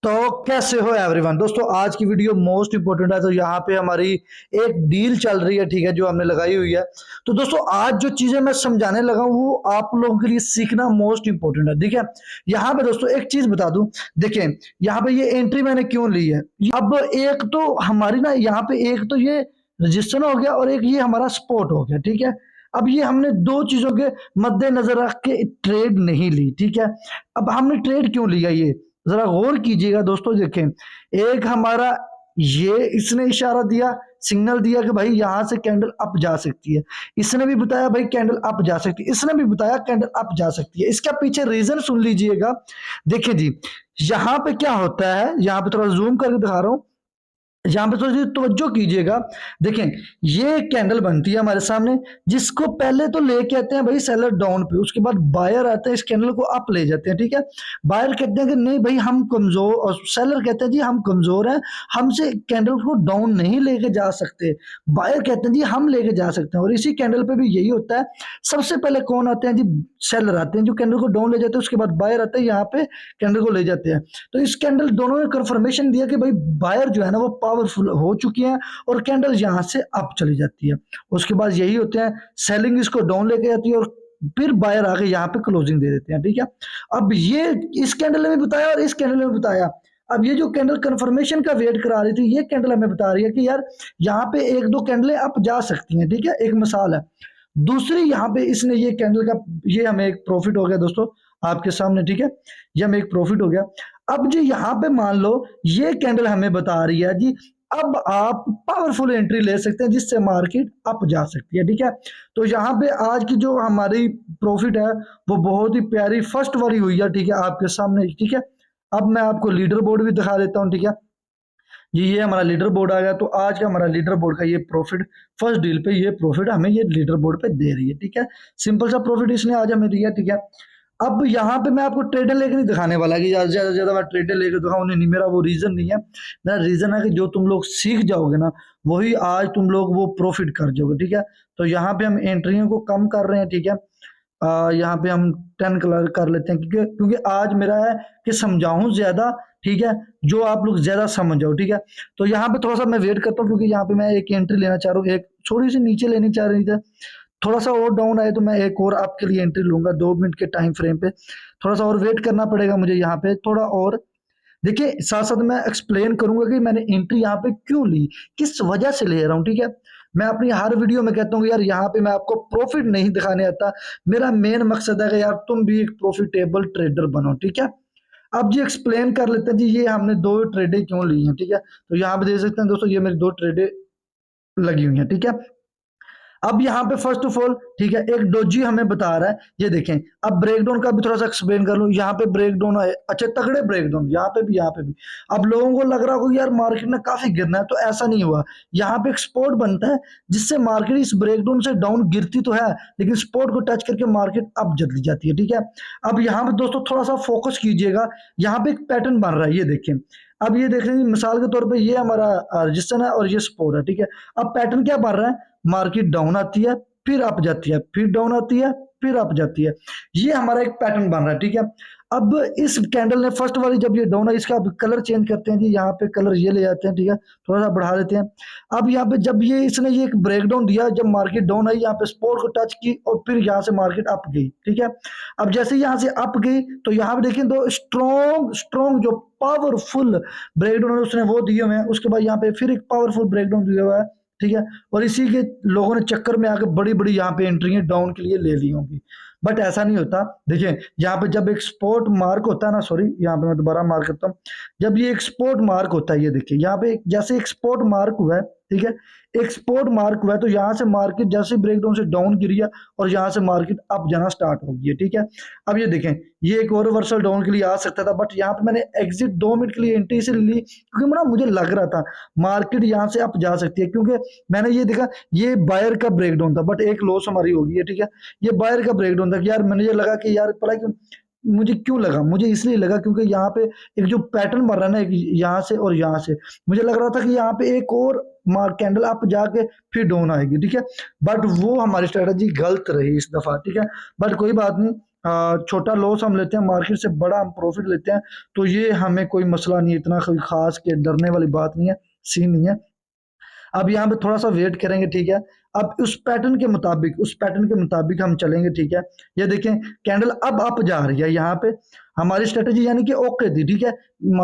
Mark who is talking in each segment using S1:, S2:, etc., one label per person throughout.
S1: तो कैसे हो एवरीवन दोस्तों, आज की वीडियो मोस्ट इंपोर्टेंट है। तो यहाँ पे हमारी एक डील चल रही है, ठीक है, जो हमने लगाई हुई है। तो दोस्तों आज जो चीजें मैं समझाने लगा हूँ वो आप लोगों के लिए सीखना मोस्ट इंपोर्टेंट है। देखिए यहाँ पे दोस्तों एक चीज बता दूं, देखिए यहाँ पे ये एंट्री मैंने क्यों ली है। अब एक तो हमारी ना यहाँ पे एक तो ये रजिस्टर हो गया और एक ये हमारा स्पॉट हो गया, ठीक है। अब ये हमने दो चीजों के मद्देनजर रख के ट्रेड नहीं ली, ठीक है। अब हमने ट्रेड क्यों लिया ये जरा गौर कीजिएगा दोस्तों। देखें, एक हमारा ये इसने इशारा दिया, सिग्नल दिया कि भाई यहां से कैंडल अप जा सकती है। इसने भी बताया भाई कैंडल अप जा सकती है, इसने भी बताया कैंडल अप जा सकती है। इसका पीछे रीजन सुन लीजिएगा। देखिए जी, यहां पे क्या होता है, यहां पे थोड़ा जूम करके दिखा रहा हूं, यहां पे थोड़ी तवज्जो कीजिएगा। देखें, ये कैंडल बनती है हमारे सामने, जिसको पहले तो लेके आते हैं भाई सेलर डाउन पे, उसके बाद बायर आते हैं इस कैंडल को अप ले जाते हैं, ठीक है। बायर कहते हैं कि नहीं भाई हम कमजोर, और सेलर कहते हैं जी हम कमजोर हैं, हमसे कैंडल को डाउन नहीं लेके जा सकते। बायर कहते हैं जी हम लेके जा सकते हैं। और इसी कैंडल पे भी यही होता है। सबसे पहले कौन आते हैं जी, सेलर आते हैं जो कैंडल को डाउन ले जाते हैं, उसके बाद बायर आते हैं यहाँ पे कैंडल को ले जाते हैं। तो इस कैंडल दोनों ने कंफर्मेशन दिया कि भाई बायर जो है ना वो पावरफुल हो चुकी है और कैंडल यहां से अप चली जाती है। उसके बाद यही होते हैं, सेलिंग इसको डाउन लेके जाती है और फिर बायर आके यहाँ पे क्लोजिंग दे देते हैं, ठीक है। अब ये इस कैंडल ने भी बताया और इस कैंडल ने भी बताया। अब ये जो कैंडल कंफर्मेशन का वेट करा रही थी, ये कैंडल हमें बता रही है कि यार यहाँ पे एक दो कैंडलें अप जा सकती हैं, ठीक है, एक मिसाल है। दूसरी यहाँ पे इसने ये कैंडल का, ये हमें एक प्रॉफिट हो गया दोस्तों आपके सामने, ठीक है, ये हमें एक प्रॉफिट हो गया। अब जी यहाँ पे मान लो ये कैंडल हमें बता रही है जी अब आप पावरफुल एंट्री ले सकते हैं जिससे मार्केट अप जा सकती है, ठीक है। तो यहाँ पे आज की जो हमारी प्रॉफिट है वो बहुत ही प्यारी फर्स्ट वाली हुई है, ठीक है, आपके सामने, ठीक है। अब मैं आपको लीडर बोर्ड भी दिखा देता हूँ, ठीक है। ये हमारा लीडर बोर्ड आ गया। तो आज का हमारा लीडर बोर्ड का ये प्रॉफिट, फर्स्ट डील पे ये प्रॉफिट हमें ये लीडर बोर्ड पे दे रही है, ठीक है। सिंपल सा प्रॉफिट इसने आज हमें दिया, ठीक है। अब यहाँ पे मैं आपको ट्रेडर लेके नहीं दिखाने वाला कि ज्यादा से ज्यादा मैं ट्रेडर लेके दिखाऊं, नहीं, मेरा वो रीजन नहीं है। मेरा रीजन है कि जो तुम लोग सीख जाओगे ना वही आज तुम लोग वो प्रॉफिट कर जाओगे, ठीक है। तो यहाँ पे हम एंट्रियों को कम कर रहे हैं, ठीक है। यहाँ पे हम 10 कलर कर लेते हैं क्योंकि क्योंकि आज मेरा है कि समझाऊं ज्यादा, ठीक है, जो आप लोग ज्यादा समझ जाओ, ठीक है। तो यहाँ पे थोड़ा सा मैं वेट करता हूँ क्योंकि यहाँ पे मैं एक एंट्री लेना चाह रहा हूँ, एक थोड़ी सी नीचे लेनी चाह रही थी, थोड़ा सा और डाउन आए तो मैं एक और आपके लिए एंट्री लूंगा 2 मिनट के टाइम फ्रेम पे। थोड़ा सा और वेट करना पड़ेगा मुझे यहाँ पे थोड़ा और। देखिए साथ साथ मैं एक्सप्लेन करूंगा कि मैंने एंट्री यहाँ पे क्यों ली, किस वजह से ले रहा हूँ, ठीक है। मैं अपनी हर वीडियो में कहता हूँ कि यार यहाँ पे मैं आपको प्रॉफिट नहीं दिखाने आता, मेरा मेन मकसद है कि यार तुम भी एक प्रॉफिटेबल ट्रेडर बनो, ठीक है। अब जी एक्सप्लेन कर लेते हैं जी ये हमने दो ट्रेडें क्यों ली हैं, ठीक है। तो यहाँ पे देख सकते हैं दोस्तों, ये मेरी दो ट्रेडें लगी हुई हैं, ठीक है। अब यहाँ पे फर्स्ट ऑफ ऑल, ठीक है, एक डोजी हमें बता रहा है, ये देखें। अब ब्रेकडाउन का भी थोड़ा सा एक्सप्लेन कर लूं। यहाँ पे ब्रेकडाउन है, अच्छे तगड़े ब्रेकडाउन, यहाँ पे भी, यहाँ पे भी। अब लोगों को लग रहा होगा यार मार्केट ने काफी गिरना है, तो ऐसा नहीं हुआ। यहाँ पे एक स्पॉट बनता है जिससे मार्केट इस ब्रेकडाउन से डाउन गिरती तो है लेकिन स्पॉट को टच करके मार्केट अप चली जाती है, ठीक है। अब यहाँ पे दोस्तों थोड़ा सा फोकस कीजिएगा, यहाँ पे एक पैटर्न बन रहा है, ये देखें। अब ये देख रहे हैं मिसाल के तौर पे ये हमारा रजिस्टर है और ये सपोर्ट है, ठीक है। अब पैटर्न क्या बन रहा है, मार्केट डाउन आती है फिर अप जाती है, फिर डाउन आती है फिर अप जाती है, ये हमारा एक पैटर्न बन रहा है, ठीक है। अब इस कैंडल ने फर्स्ट वाली जब ये डाउन है, इसका कलर चेंज करते हैं जी, यहाँ पे कलर ये ले जाते हैं, ठीक है, थोड़ा सा बढ़ा देते हैं। अब यहाँ पे जब ये इसने ये एक ब्रेकडाउन दिया, जब मार्केट डाउन आई, यहाँ पे सपोर्ट को टच की और फिर यहाँ से मार्केट अप गई, ठीक है। अब जैसे यहाँ से अप गई तो यहाँ पे देखें दो स्ट्रॉन्ग स्ट्रॉन्ग जो पावरफुल ब्रेकडाउन उसने वो दिए हुए हैं, उसके बाद यहाँ पे फिर एक पावरफुल ब्रेकडाउन दिया हुआ है, ठीक है। और इसी के लोगों ने चक्कर में आके बड़ी बड़ी यहाँ पे एंट्री डाउन के लिए ले ली होंगी, बट ऐसा नहीं होता। देखिए यहाँ पे जब एक स्पोर्ट मार्क होता है ना, सॉरी यहाँ पे मैं दोबारा मार्क करता हूँ, जब ये एक स्पोर्ट मार्क होता है, ये देखिए यहाँ पे जैसे एक स्पोर्ट मार्क हुआ है, ठीक है, एक स्पोर्ट मार्क हुआ है, तो यहाँ से मार्केट जैसे ब्रेकडाउन से डाउन गिरी है और यहाँ से मार्केट अप जाना स्टार्ट हो गई है, ठीक है। अब ये देखें, ये एक और रिवर्सल डाउन के लिए आ सकता था, बट यहाँ पे मैंने एग्जिट 2 मिनट के लिए एंट्री से ली क्योंकि ना मुझे लग रहा था मार्केट यहाँ से अप जा सकती है, क्योंकि मैंने ये देखा ये बायर का ब्रेकडाउन था, बट एक लॉस हमारी होगी है, ठीक है। ये बायर का ब्रेकडाउन था कि यार मैंने ये लगा कि यार पता क्यों मुझे क्यों लगा, मुझे इसलिए लगा क्योंकि यहाँ पे एक जो पैटर्न बन रहा है ना, एक यहाँ से और यहाँ से, मुझे लग रहा था कि यहाँ पे एक और कैंडल अप जाके फिर डाउन आएगी, ठीक है। बट वो हमारी स्ट्रेटजी गलत रही इस दफा, ठीक है। बट कोई बात नहीं, छोटा लॉस हम लेते हैं, मार्केट से बड़ा हम प्रॉफिट लेते हैं, तो ये हमें कोई मसला नहीं है, इतना कोई खास के डरने वाली बात नहीं है, सीन नहीं है। अब यहाँ पे थोड़ा सा वेट करेंगे, ठीक है। अब उस पैटर्न के मुताबिक हम चलेंगे, ठीक है। ये देखें कैंडल अब अप जा रही है, यहाँ पे हमारी स्ट्रेटेजी यानी कि ओके थी, ठीक है।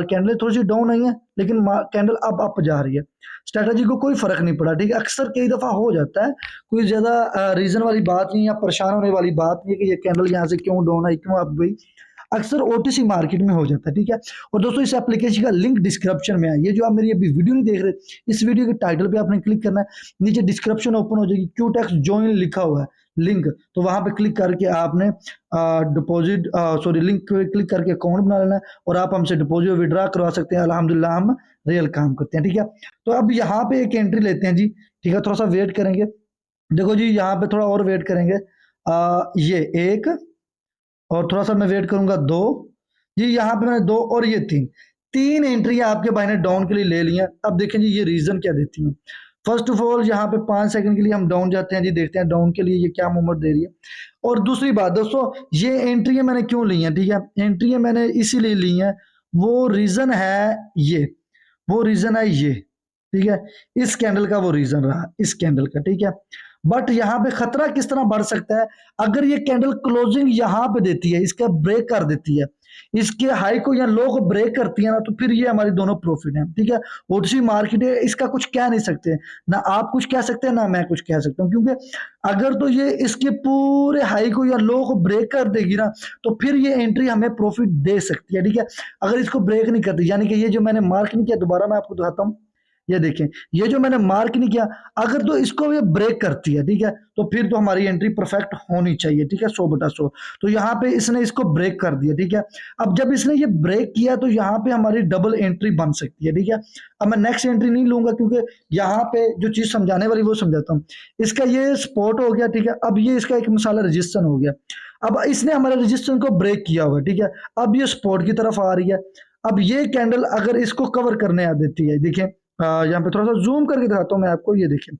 S1: कैंडल थोड़ी सी डाउन आई है, लेकिन कैंडल अब अप जा रही है, स्ट्रेटेजी को कोई फर्क नहीं पड़ा, ठीक है। अक्सर कई दफा हो जाता है, कोई ज्यादा रीजन वाली बात नहीं, या परेशान होने वाली बात नहीं है कि ये कैंडल यहाँ से क्यों डाउन आई, क्यों अप गई। अक्सर ओटीसी मार्केट में हो जाता है, ठीक है। और दोस्तों इस एप्लीकेशन का लिंक डिस्क्रिप्शन में है, ये जो आप मेरी अभी वीडियो नहीं देख रहे, इस वीडियो के टाइटल पे आपने क्लिक करना है, नीचे डिस्क्रिप्शन ओपन हो जाएगी, क्यूटेक्स ज्वाइन लिखा हुआ है लिंक, तो वहां पे क्लिक करके आपने लिंक पे क्लिक करके अकाउंट बना लेना है, और आप हमसे डिपॉजिट विड्रा करवा सकते हैं। अल्हम्दुलिल्लाह हम रियल काम करते हैं, ठीक है। तो अब यहाँ पे एक एंट्री लेते हैं जी, ठीक है, थोड़ा सा वेट करेंगे। देखो जी यहाँ पे थोड़ा और वेट करेंगे, ये एक, और थोड़ा सा मैं वेट करूंगा दो, जी यहाँ पे मैंने दो, और ये तीन, तीन एंट्री आपके भाई ने डाउन के लिए ले लिया। अब देखें जी ये रीजन क्या देती है। फर्स्ट ऑफ ऑल यहाँ पे 5 सेकंड के लिए हम डाउन जाते हैं जी, देखते हैं डाउन के लिए ये क्या मूवमेंट दे रही है। और दूसरी बात दोस्तों, ये एंट्री मैंने क्यों ली है, ठीक है, एंट्री मैंने इसीलिए ली है, वो रीजन है ये, वो रीजन है ये, ठीक है। इस कैंडल का वो रीजन रहा, इस कैंडल का, ठीक है। बट यहाँ पे खतरा किस तरह बढ़ सकता है, अगर ये कैंडल क्लोजिंग यहाँ पे देती है, इसका ब्रेक कर देती है, इसके हाई को या लो को ब्रेक करती है ना, तो फिर ये हमारी दोनों प्रॉफिट है, ठीक है। ओटीसी मार्केट है, इसका कुछ कह नहीं सकते, ना आप कुछ कह सकते हैं ना मैं कुछ कह सकता हूँ, क्योंकि अगर तो ये इसके पूरे हाई को या लो को ब्रेक कर देगी ना, तो फिर ये एंट्री हमें प्रॉफिट दे सकती है, ठीक है। अगर इसको ब्रेक नहीं करती, यानी कि ये जो मैंने मार्क नहीं किया, दोबारा मैं आपको दिखाता हूँ, ये देखें, ये जो मैंने मार्क नहीं किया, अगर तो इसको ये ब्रेक करती है, ठीक है, तो फिर तो हमारी एंट्री परफेक्ट होनी चाहिए, ठीक है, 100/100। तो यहाँ पे इसने इसको ब्रेक कर दिया, ठीक है। अब जब इसने ये ब्रेक किया, तो यहाँ पे हमारी डबल एंट्री बन सकती है, ठीक है। अब मैं नेक्स्ट एंट्री नहीं लूंगा, क्योंकि यहाँ पे जो चीज समझाने वाली वो समझाता हूँ। इसका ये सपोर्ट हो गया, ठीक है। अब ये इसका एक मिसाल रजिस्टेंस हो गया, अब इसने हमारे रजिस्टेंस को ब्रेक किया हुआ, ठीक है। अब ये सपोर्ट की तरफ आ रही है। अब ये कैंडल अगर इसको कवर करने आ देती है, देखें यहाँ पे थोड़ा सा जूम करके दिखाता हूँ मैं आपको, ये देखिए,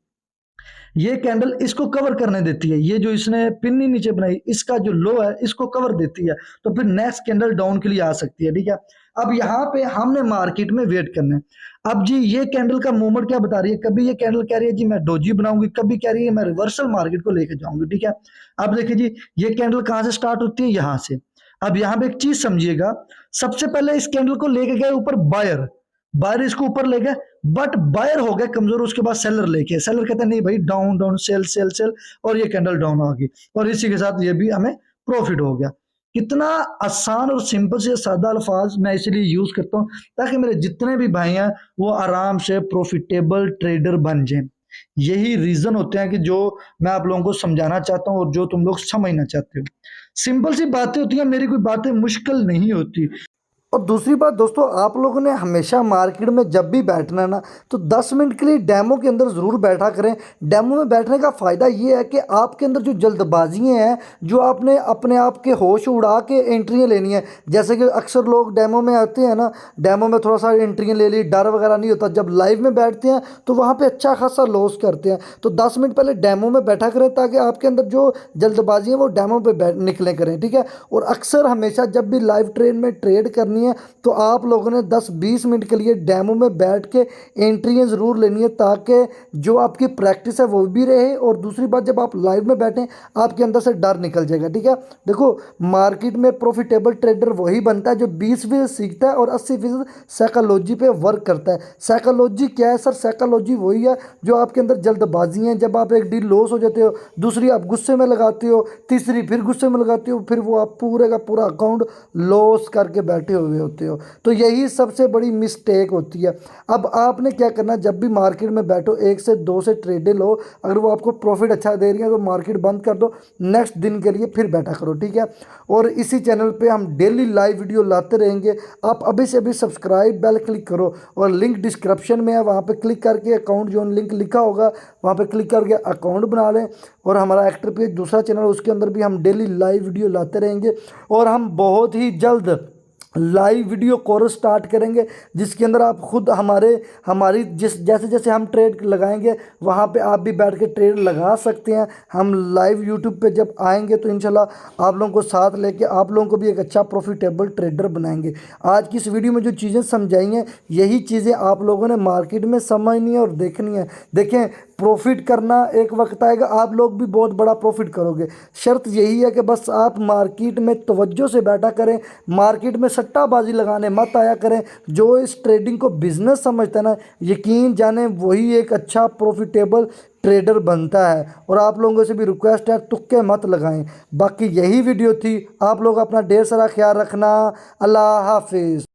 S1: ये कैंडल इसको कवर करने देती है, ये जो इसने पिन्नी नीचे बनाई, इसका जो लो है इसको कवर देती है, तो फिर नेक्स्ट कैंडल डाउन के लिए आ सकती है, ठीक है। अब यहाँ पे हमने मार्केट में वेट करना है। अब जी ये कैंडल का मूवमेंट क्या बता रही है, कभी ये कैंडल कह रही है जी मैं डोजी बनाऊंगी, कभी कह रही है मैं रिवर्सल मार्केट को लेके जाऊंगी, ठीक है। अब देखिए जी ये कैंडल कहाँ से स्टार्ट होती है, यहाँ से। अब यहाँ पे एक चीज समझिएगा, सबसे पहले इस कैंडल को लेके गए ऊपर बायर, बायर इसको ऊपर ले गए, बट बायर हो गए कमजोर, उसके बाद सेलर लेके, सेलर कहते हैं नहीं भाई down down, sell sell sell, और ये कैंडल डाउन आ गई, और इसी के साथ ये भी हमें प्रॉफिट हो गया। कितना आसान और सिंपल से सादा अल्फाज मैं इसलिए यूज करता हूँ, ताकि मेरे जितने भी भाई हैं वो आराम से प्रॉफिटेबल ट्रेडर बन जाएं। यही रीजन होते हैं कि जो मैं आप लोगों को समझाना चाहता हूँ और जो तुम लोग समझना चाहते हो। सिंपल सी बातें होती हैं, मेरी कोई बातें मुश्किल नहीं होती। और दूसरी बात दोस्तों, आप लोगों ने हमेशा मार्केट में जब भी बैठना है ना, तो 10 मिनट के लिए डेमो के अंदर ज़रूर बैठा करें। डेमो में बैठने का फ़ायदा ये है कि आपके अंदर जो जल्दबाजियाँ हैं, जो आपने अपने आप के होश उड़ा के एंट्रियाँ लेनी है, जैसे कि अक्सर लोग डेमो में आते हैं ना, डेमो में थोड़ा सा एंट्रियाँ ले ली, डर वगैरह नहीं होता, जब लाइव में बैठते हैं तो वहाँ पर अच्छा खासा लॉस करते हैं। तो 10 मिनट पहले डेमो में बैठा करें, ताकि आपके अंदर जो जल्दबाजी है वो डेमो पर निकले करें, ठीक है। और अक्सर हमेशा जब भी लाइव ट्रेड में ट्रेड करनी है, तो आप लोगों ने 10-20 मिनट के लिए डेमो में बैठ के एंट्रियां ज़रूर लेनी है, ताकि जो आपकी प्रैक्टिस है वो भी रहे, और दूसरी बात जब आप लाइव में बैठें आपके अंदर से डर निकल जाएगा, ठीक है। देखो मार्केट में प्रॉफिटेबल ट्रेडर वही बनता है जो 20% सीखता है और 80% साइकोलॉजी पे वर्क करता है। साइकोलॉजी क्या है सर, साइकोलॉजी वही है जो आपके अंदर जल्दबाजी है, जब आप एक डील लॉस हो जाते हो, दूसरी आप गुस्से में लगाते हो, तीसरी फिर गुस्से में लगाते हो, फिर वो आप पूरे का पूरा अकाउंट लॉस करके बैठे हुए होते हो। तो यही सबसे बड़ी मिस्टेक होती है। अब आपने क्या करना, जब भी मार्केट में बैठो 1 से 2 से ट्रेडें लो, अगर वो आपको प्रॉफिट अच्छा दे रही है तो मार्केट बंद कर दो, नेक्स्ट दिन के लिए फिर बैठा करो, ठीक है। और इसी चैनल पे हम डेली लाइव वीडियो लाते रहेंगे। आप अभी से अभी सब्सक्राइब बेल क्लिक करो, और लिंक डिस्क्रिप्शन में है, वहाँ पे क्लिक करके अकाउंट जो लिंक लिखा होगा वहाँ पे क्लिक करके अकाउंट बना लें। और हमारा एक्टर पेज दूसरा चैनल, उसके अंदर भी हम डेली लाइव वीडियो लाते रहेंगे, और हम बहुत ही जल्द लाइव वीडियो कोर्स स्टार्ट करेंगे, जिसके अंदर आप खुद हमारी जैसे जैसे हम ट्रेड लगाएंगे वहाँ पे आप भी बैठ के ट्रेड लगा सकते हैं। हम लाइव यूट्यूब पे जब आएंगे तो इंशाल्लाह आप लोगों को साथ लेके आप लोगों को भी एक अच्छा प्रॉफिटेबल ट्रेडर बनाएंगे। आज की इस वीडियो में जो चीज़ें समझाई हैं यही चीज़ें आप लोगों ने मार्केट में समझनी है और देखनी है। देखें, प्रॉफिट करना एक वक्त आएगा आप लोग भी बहुत बड़ा प्रॉफिट करोगे। शर्त यही है कि बस आप मार्केट में तवज्जो से बैठा करें, मार्केट में सट्टाबाजी लगाने मत आया करें। जो इस ट्रेडिंग को बिजनेस समझता है ना, यकीन जाने वही एक अच्छा प्रॉफिटेबल ट्रेडर बनता है। और आप लोगों से भी रिक्वेस्ट है, तुक्के मत लगाएं। बाकी यही वीडियो थी, आप लोग अपना ढेर सारा ख्याल रखना। अल्लाह हाफिज़।